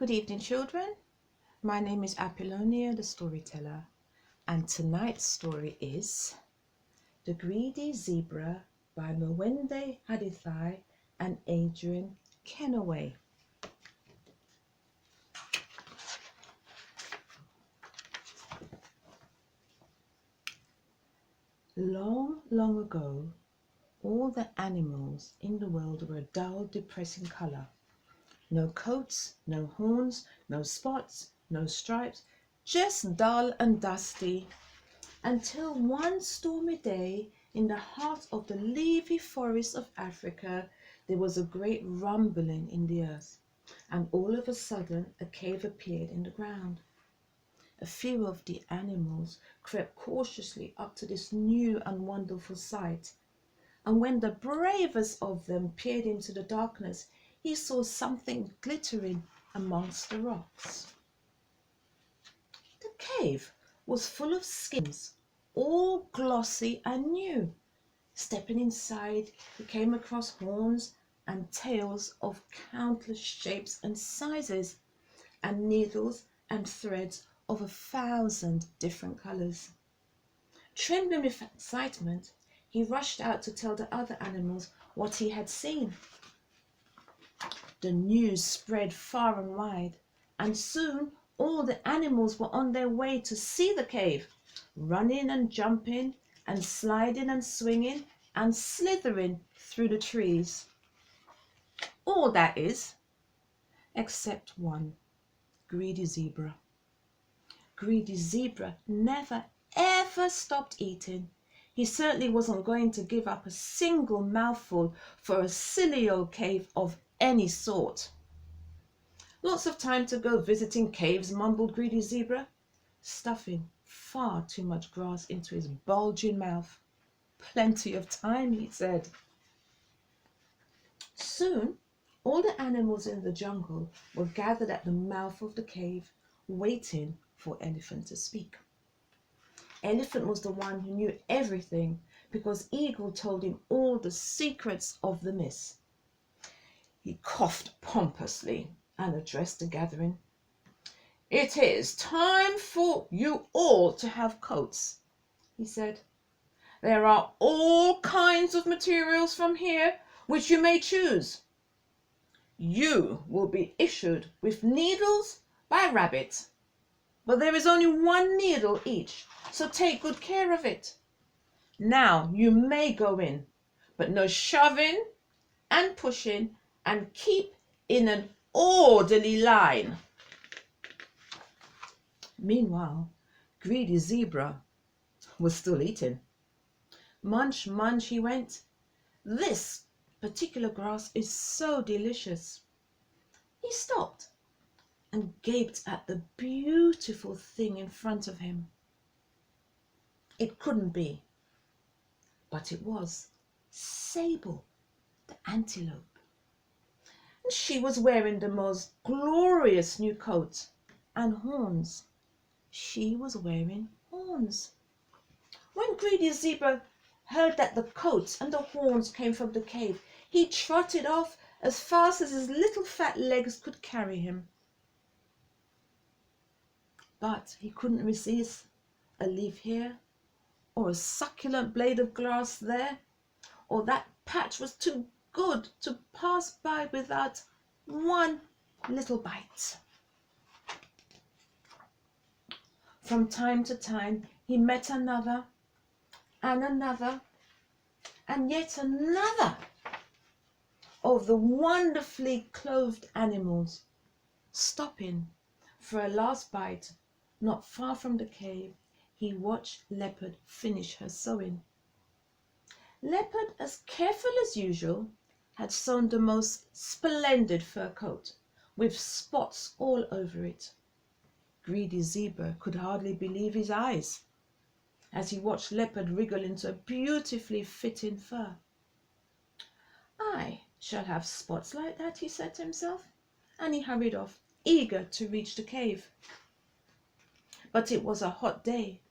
Good evening, children. My name is Appalonia, the storyteller, and tonight's story is The Greedy Zebra by Mwende Hadithai and Adrian Kenaway. Long, long ago, all the animals in the world were a dull, depressing color. No coats, no horns, no spots, no stripes, just dull and dusty, until one stormy day in the heart of the leafy forests of Africa there was a great rumbling in the earth, and all of a sudden a cave appeared in the ground. A few of the animals crept cautiously up to this new and wonderful sight, and when the bravest of them peered into the darkness, he saw something glittering amongst the rocks. The cave was full of skins, all glossy and new. Stepping inside, he came across horns and tails of countless shapes and sizes, and needles and threads of 1,000 different colors. Trembling with excitement, he rushed out to tell the other animals what he had seen. The news spread far and wide, and soon all the animals were on their way to see the cave, running and jumping and sliding and swinging and slithering through the trees. All that is, except one, Greedy Zebra. Greedy Zebra never ever stopped eating. He certainly wasn't going to give up a single mouthful for a silly old cave of any sort. Lots of time to go visiting caves, mumbled Greedy Zebra, stuffing far too much grass into his bulging mouth. Plenty of time, he said. Soon, all the animals in the jungle were gathered at the mouth of the cave, waiting for Elephant to speak. Elephant was the one who knew everything, because Eagle told him all the secrets of the mist. He coughed pompously and addressed the gathering. "It is time for you all to have coats," he said. "There are all kinds of materials from here which you may choose. You will be issued with needles by Rabbit, but there is only one needle each, so take good care of it. Now you may go in, but no shoving and pushing, and keep in an orderly line." Meanwhile, Greedy Zebra was still eating. Munch, munch he went. "This particular grass is so delicious." He stopped and gaped at the beautiful thing in front of him. It couldn't be, but it was Sable, the antelope. And she was wearing the most glorious new coat and horns. She was wearing horns. When Greedy Zebra heard that the coat and the horns came from the cave, he trotted off as fast as his little fat legs could carry him. But he couldn't resist a leaf here, or a succulent blade of grass there, or that patch was too good to pass by without one little bite. From time to time he met another and another and yet another of the wonderfully clothed animals. Stopping for a last bite not far from the cave, he watched Leopard finish her sewing. Leopard, as careful as usual, had sewn the most splendid fur coat, with spots all over it. Greedy Zebra could hardly believe his eyes as he watched Leopard wriggle into a beautifully fitting fur. "I shall have spots like that," he said to himself, and he hurried off, eager to reach the cave. But it was a hot day,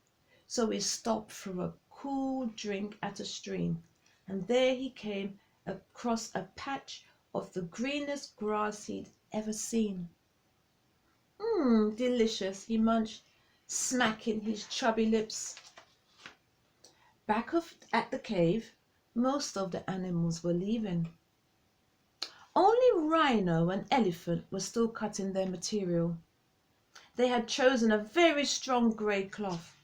so he stopped for a cool drink at a stream, and there he came across a patch of the greenest grass he'd ever seen. delicious, he munched, smacking his chubby lips. Back at the cave, most of the animals were leaving. Only Rhino and Elephant were still cutting their material. They had chosen a very strong grey cloth.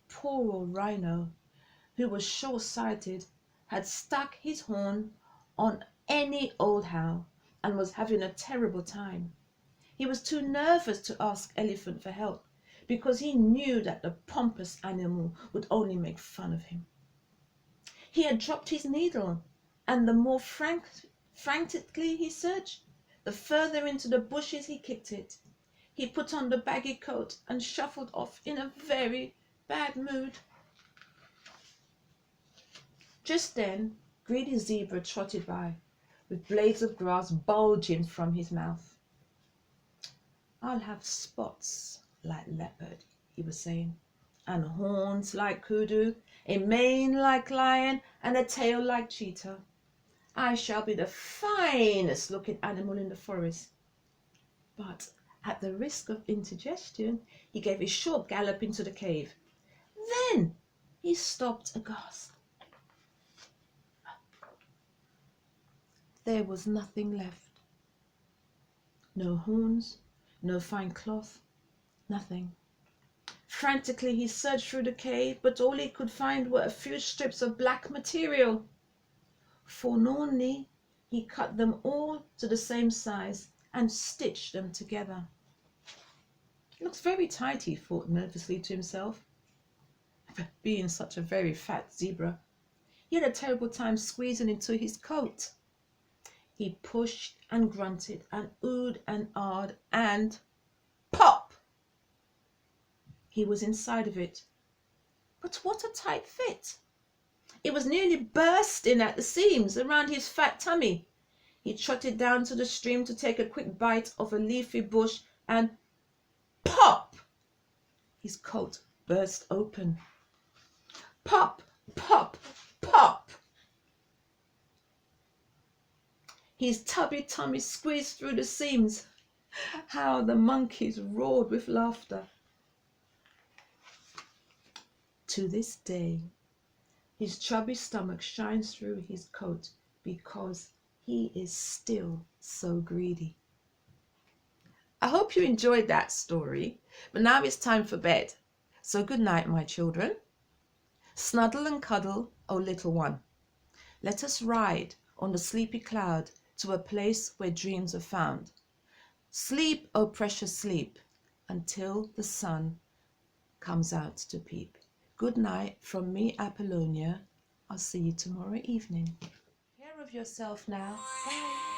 Poor old Rhino, who was short-sighted, had stuck his horn on any old how and was having a terrible time. He was too nervous to ask Elephant for help because he knew that the pompous animal would only make fun of him. He had dropped his needle, and the more frantically he searched, the further into the bushes he kicked it. He put on the baggy coat and shuffled off in a very bad mood. Just then, Greedy Zebra trotted by, with blades of grass bulging from his mouth. "I'll have spots like leopard," he was saying, "and horns like kudu, a mane like lion, and a tail like cheetah. I shall be the finest looking animal in the forest." But at the risk of indigestion, he gave a short gallop into the cave. Then he stopped aghast. There was nothing left. No horns, no fine cloth, nothing. Frantically he searched through the cave, but all he could find were a few strips of black material. Forlornly, he cut them all to the same size and stitched them together. "It looks very tight," he thought nervously to himself. Being such a very fat zebra, he had a terrible time squeezing into his coat. He pushed and grunted and oohed and ahed, and pop! He was inside of it. But what a tight fit! It was nearly bursting at the seams around his fat tummy. He trotted down to the stream to take a quick bite of a leafy bush, and pop! His coat burst open. Pop, pop, pop! His tubby tummy squeezed through the seams. How the monkeys roared with laughter. To this day, his chubby stomach shines through his coat because he is still so greedy. I hope you enjoyed that story, but now it's time for bed. So good night, my children. Snuddle and cuddle, O little one. Let us ride on the sleepy cloud to a place where dreams are found. Sleep, O precious sleep, until the sun comes out to peep. Good night from me, Appalonia. I'll see you tomorrow evening. Take care of yourself now. Bye.